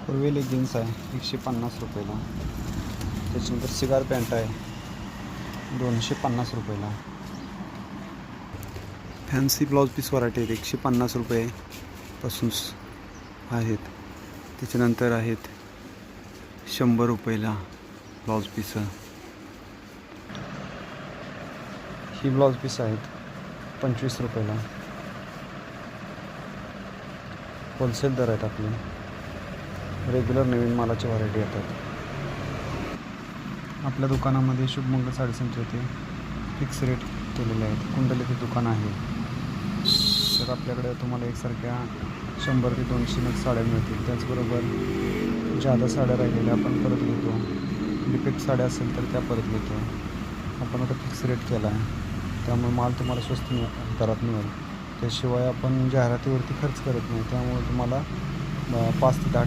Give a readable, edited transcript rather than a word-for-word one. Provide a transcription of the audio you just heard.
पूर्वी लेगिन्स आहे 150 रुपयाला. त्याच्यानंतर सिगार पॅन्ट आहे 250 रुपयाला. फॅन्सी ब्लाऊज पीस व्हरायटी आहेत 150 रुपयेपासून आहेत. त्याच्यानंतर आहेत 100 रुपयाला ब्लाऊज पीस. ही ब्लाऊज पीस आहेत 25 रुपयाला. होलसेल दर आहेत आपले. रेग्युलर नवीन मालाची व्हरायटी येतात. आपल्या दुकानामध्ये शुभमंगल साडी सेंटर येथे फिक्स रेट केलेले आहेत. कुंडलीचे दुकान आहे. तर आपल्याकडे तुम्हाला एकसारख्या 100 ते 200 नग साड्या मिळतील. त्याचबरोबर जादा साड्या राहिलेल्या आपण परत घेतो. डिफेक्ट साड्या असेल तर त्या परत घेतो. आपण आता फिक्स रेट केला आहे, त्यामुळे माल तुम्हाला स्वस्त दरात मिळेल. त्याशिवाय आपण जाहिरातीवरती खर्च करत नाही, त्यामुळे तुम्हाला 5 ते 10%